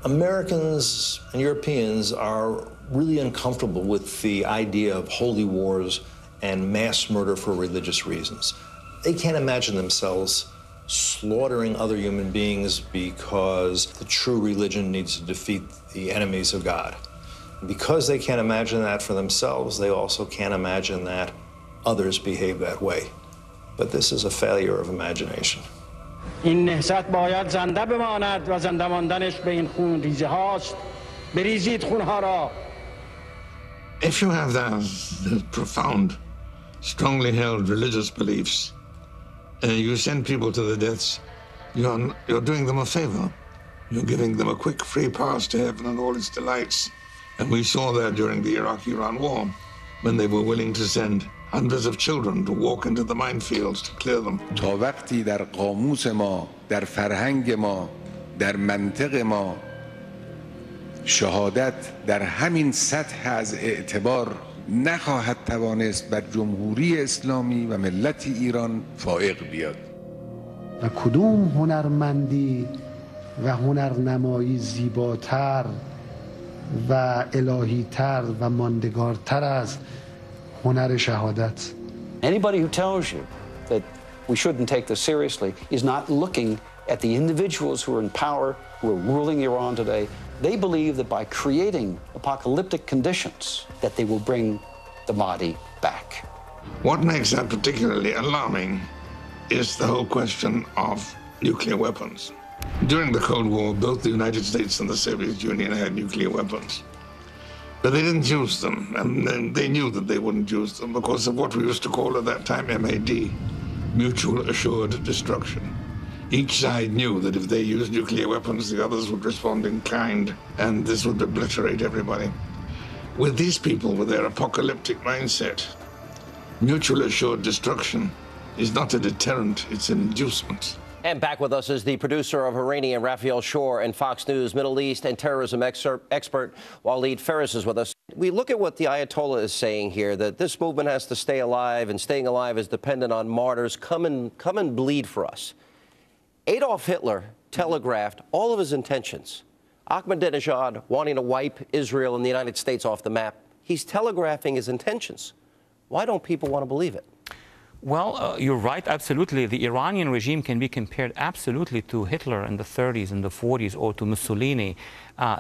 Americans and Europeans are really uncomfortable with the idea of holy wars and mass murder for religious reasons. They can't imagine themselves slaughtering other human beings because the true religion needs to defeat the enemies of God. Because they can't imagine that for themselves, they also can't imagine that others behave that way. But this is a failure of imagination. این نهضت باید زنده بماند و زنده ماندنش به این خون ریزه هاست. بریزید خونها را. If you have the profound, strongly held religious beliefs, you send people to the deaths, you're doing them a favor. You're giving them a quick, free pass to heaven and all its delights. And we saw that during the Iraq-Iran war, when they were willing to send hundreds of children to walk into the minefields to clear them. تا وقتی در قاموس ما، در فرهنگ ما، در منطق ما شهادت در همین سطح از اعتبار نخواهد توانست بر جمهوری اسلامی و ملت ایران فائق بیاد. و کدوم هنرمندی و هنرنمایی زیباتر و الهی‌تر و ماندگارتر از هنر شهادت. Anybody who tells you that we shouldn't take this seriously is not looking at the individuals who are in power, who are ruling Iran today. They believe that by creating apocalyptic conditions, that they will bring the Mahdi back. What makes that particularly alarming is the whole question of nuclear weapons. During the Cold War, both the United States and the Soviet Union had nuclear weapons. But they didn't use them, and they knew that they wouldn't use them because of what we used to call at that time MAD, mutual assured destruction. Each side knew that if they used nuclear weapons, the others would respond in kind, and this would obliterate everybody. With these people, with their apocalyptic mindset, mutual assured destruction is not a deterrent, it's an inducement. And back with us is the producer of Iranium, Raphael Shore, and Fox News Middle East and terrorism expert Waleed Ferris is with us. We look at what the Ayatollah is saying here, that this movement has to stay alive, and staying alive is dependent on martyrs. Come and bleed for us. Adolf Hitler telegraphed all of his intentions. Ahmadinejad wanting to wipe Israel and the United States off the map. He's telegraphing his intentions. Why don't people want to believe it? Well, you're right, absolutely. The Iranian regime can be compared absolutely to Hitler in the 30s and the 40s, or to Mussolini.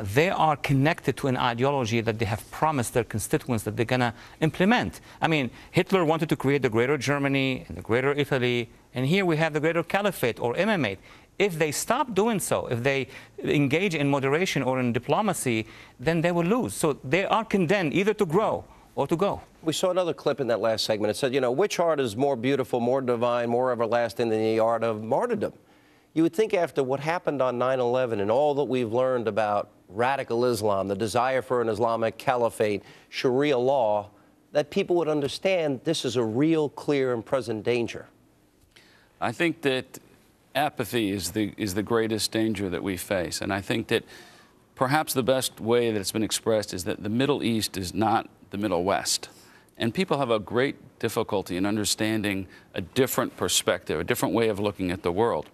They are connected to an ideology that they have promised their constituents that they're going to implement. I mean, Hitler wanted to create the Greater Germany and the Greater Italy, and here we have the Greater Caliphate or Imamate. If they stop doing so, if they engage in moderation or in diplomacy, then they will lose. So they are condemned either to grow or to go. We saw another clip in that last segment. It said, you know, which art is more beautiful, more divine, more everlasting than the art of martyrdom? You would think after what happened on 9/11 and all that we've learned about radical Islam, the desire for an Islamic caliphate, Sharia law, that people would understand this is a real, clear, and present danger. I think that apathy is the greatest danger that we face. And I think that perhaps the best way that it's been expressed is that the Middle East is not the Middle West. And people have a great difficulty in understanding a different perspective, a different way of looking at the world.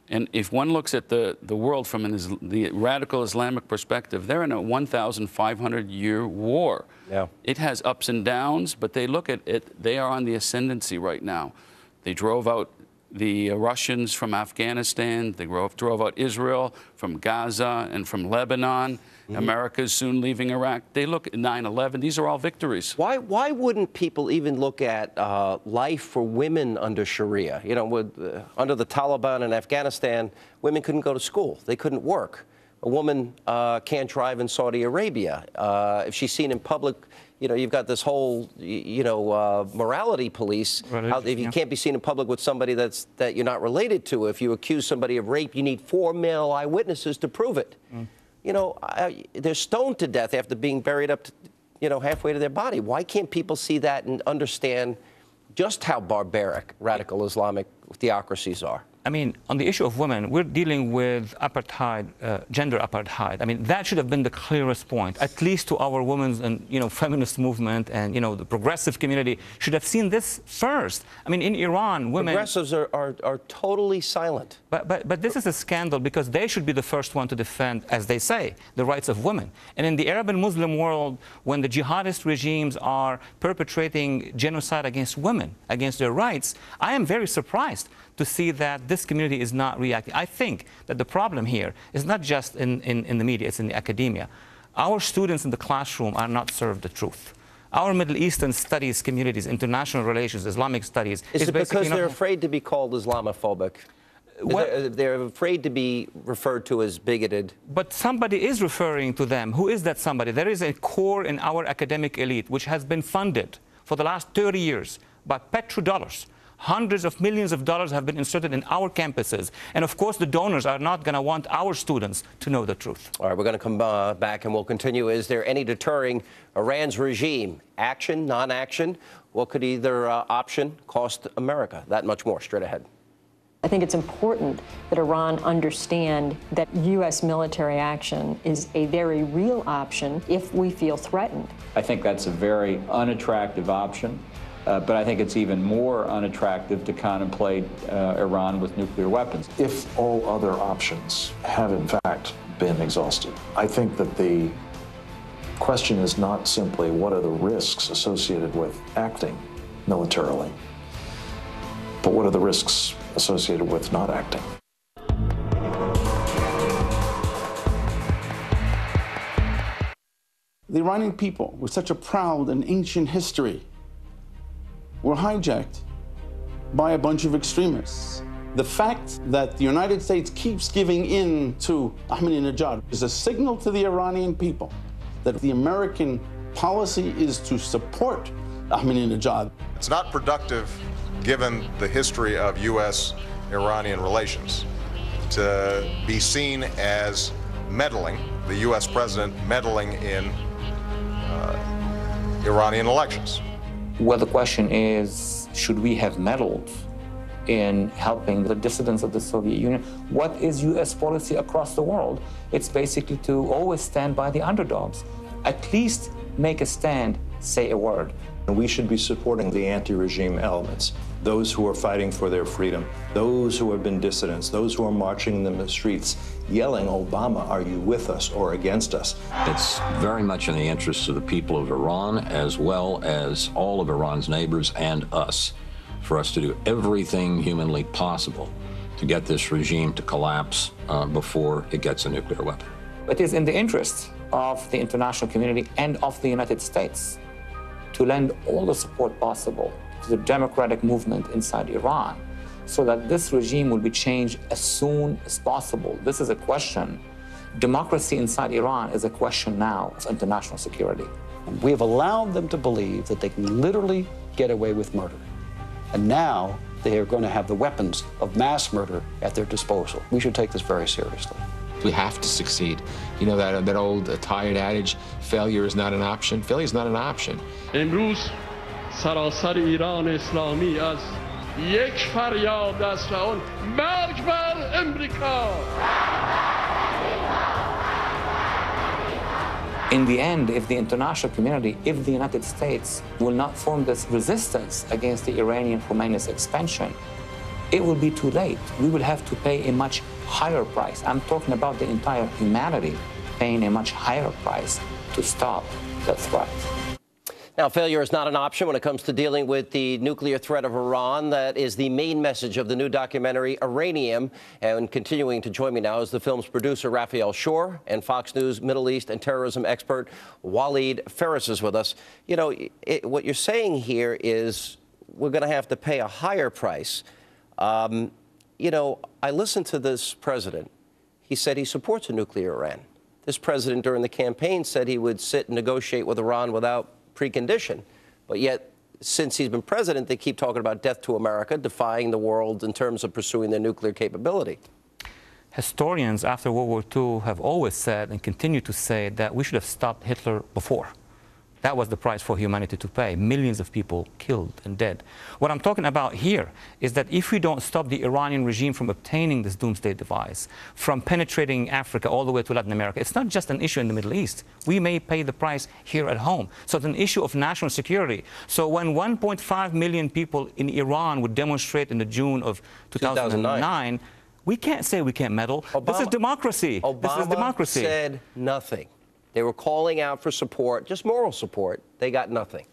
And if one looks at the world from the radical Islamic perspective, they're in a 1,500-year war. Yeah. It has ups and downs, but they look at it, they are on the ascendancy right now. They drove out the Russians from Afghanistan, they drove out Israel from Gaza and from Lebanon. Mm-hmm. America's soon leaving Iraq. They look at 9/11. These are all victories. Why wouldn't people even look at life for women under Sharia? You know, under the Taliban in Afghanistan, women couldn't go to school. They couldn't work. A woman can't drive in Saudi Arabia. If she's seen in public, you know, you've got this whole, morality police. If you can't be seen in public with somebody that you're not related to, if you accuse somebody of rape, you need 4 male eyewitnesses to prove it. Mm. You know, they're stoned to death after being buried up to, halfway to their body. Why can't people see that and understand just how barbaric radical Islamic theocracies are? I mean, on the issue of women, we're dealing with apartheid, gender apartheid. I mean, that should have been the clearest point, at least to our women's and, feminist movement and, the progressive community should have seen this first. I mean, in Iran, women... Progressives are totally silent. But this is a scandal because they should be the first one to defend, as they say, the rights of women. And in the Arab and Muslim world, when the jihadist regimes are perpetrating genocide against women, against their rights, I am very surprised to see that this community is not reacting. I think that the problem here is not just in the media, it's in the academia. Our students in the classroom are not served the truth. Our Middle Eastern studies communities, international relations, Islamic studies... Is it because they're afraid to be called Islamophobic? They're afraid to be referred to as bigoted. But somebody is referring to them. Who is that somebody? There is a core in our academic elite which has been funded for the last 30 years by petrodollars. Hundreds of millions of dollars have been inserted in our campuses. And of course, the donors are not going to want our students to know the truth. All right, we're going to come back and we'll continue. Is there any deterring Iran's regime? Action, non-action? What could either option cost America? That much more. Straight ahead. I think it's important that Iran understand that U.S. military action is a very real option if we feel threatened. I think that's a very unattractive option. But I think it's even more unattractive to contemplate Iran with nuclear weapons. If all other options have in fact been exhausted, I think that the question is not simply what are the risks associated with acting militarily, but what are the risks associated with not acting. The Iranian people, with such a proud and ancient history, were hijacked by a bunch of extremists. The fact that the United States keeps giving in to Ahmadinejad is a signal to the Iranian people that the American policy is to support Ahmadinejad. It's not productive, given the history of U.S.-Iranian relations, to be seen as meddling, the U.S. president meddling in Iranian elections. Well, the question is, should we have meddled in helping the dissidents of the Soviet Union? What is U.S. policy across the world? It's basically to always stand by the underdogs. At least make a stand, say a word. And we should be supporting the anti-regime elements, those who are fighting for their freedom, those who have been dissidents, those who are marching in the streets, yelling, Obama, are you with us or against us? It's very much in the interests of the people of Iran, as well as all of Iran's neighbors and us, for us to do everything humanly possible to get this regime to collapse before it gets a nuclear weapon. It is in the interest of the international community and of the United States to lend all the support possible to the democratic movement inside Iran so that this regime will be changed as soon as possible. This is a question. Democracy inside Iran is a question now of international security. We have allowed them to believe that they can literally get away with murder. And now they are going to have the weapons of mass murder at their disposal. We should take this very seriously. We have to succeed. You know that old tired adage, failure is not an option. Failure is not an option. امروز سراسر ایران اسلامی از یک فریاد است و آن مرگ بر امریکا. In the end, if the international community, if the United States will not form this resistance against the Iranian Khomeini's expansion, it will be too late. We will have to pay a much higher price. I'm talking about the entire humanity paying a much higher price to stop that threat. Now, failure is not an option when it comes to dealing with the nuclear threat of Iran. That is the main message of the new documentary, Iranium. And continuing to join me now is the film's producer, Raphael Shore, and Fox News Middle East and terrorism expert, Waleed Ferris, is with us. You know, what you're saying here is we're going to have to pay a higher price. You know, I listened to this president. He said he supports a nuclear Iran. This president during the campaign said he would sit and negotiate with Iran without precondition. But yet, since he's been president, they keep talking about death to America, defying the world in terms of pursuing their nuclear capability. Historians after World War II have always said and continue to say that we should have stopped Hitler before. That was the price for humanity to pay. Millions of people killed and dead. What I'm talking about here is that if we don't stop the Iranian regime from obtaining this doomsday device, from penetrating Africa all the way to Latin America, it's not just an issue in the Middle East. We may pay the price here at home. So it's an issue of national security. So when 1.5 million people in Iran would demonstrate in the June of 2009, we can't say we can't meddle. This is democracy. This is democracy. Obama said nothing. They were calling out for support, just moral support. They got nothing.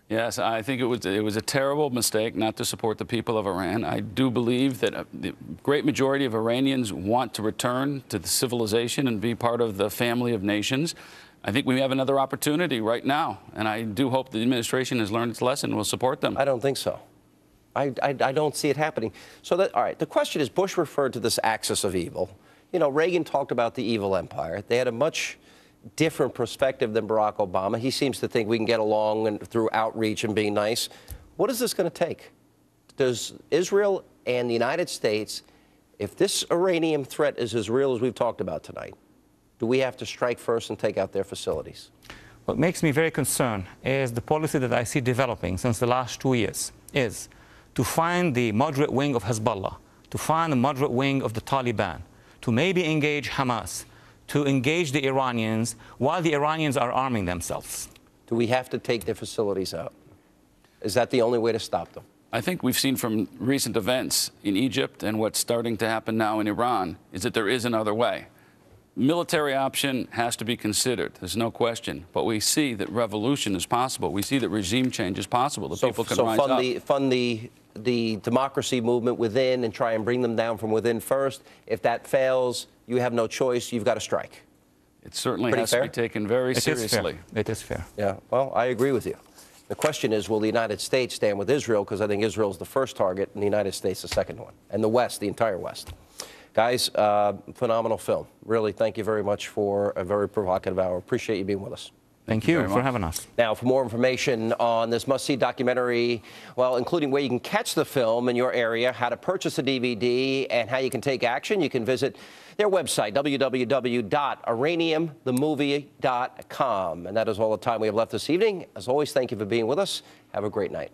Yes, I think it was a terrible mistake not to support the people of Iran. I do believe that the great majority of Iranians want to return to the civilization and be part of the family of nations. I think we have another opportunity right now, and I do hope the administration has learned its lesson and will support them. I don't think so. I don't see it happening. So all right, the question is, Bush referred to this axis of evil. You know, Reagan talked about the evil empire. They had a much different perspective than Barack Obama. He seems to think we can get along and through outreach and being nice. What is this going to take? Does Israel and the United States, if this Iranian threat is as real as we've talked about tonight, do we have to strike first and take out their facilities? What makes me very concerned is the policy that I see developing since the last 2 years is to find the moderate wing of Hezbollah, to find the moderate wing of the Taliban, to maybe engage Hamas, to engage the Iranians while the Iranians are arming themselves. Do we have to take their facilities out? Is that the only way to stop them? I think we've seen from recent events in Egypt and what's starting to happen now in Iran is that there is another way. Military option has to be considered. There's no question. But we see that revolution is possible. We see that regime change is possible. The people can rise up. Fund the democracy movement within and try and bring them down from within first. If that fails, you have no choice. You've got to strike. It certainly has to be taken very seriously. It is fair. Yeah, well, I agree with you. The question is, will the United States stand with Israel? Because I think Israel is the first target and the United States the second one. And the West, the entire West. Guys, phenomenal film. Really, thank you very much for a very provocative hour. Appreciate you being with us. Thank you for having us. Now, for more information on this must-see documentary, well, including where you can catch the film in your area, how to purchase a DVD, and how you can take action, you can visit their website, www.iraniumthemovie.com. And that is all the time we have left this evening. As always, thank you for being with us. Have a great night.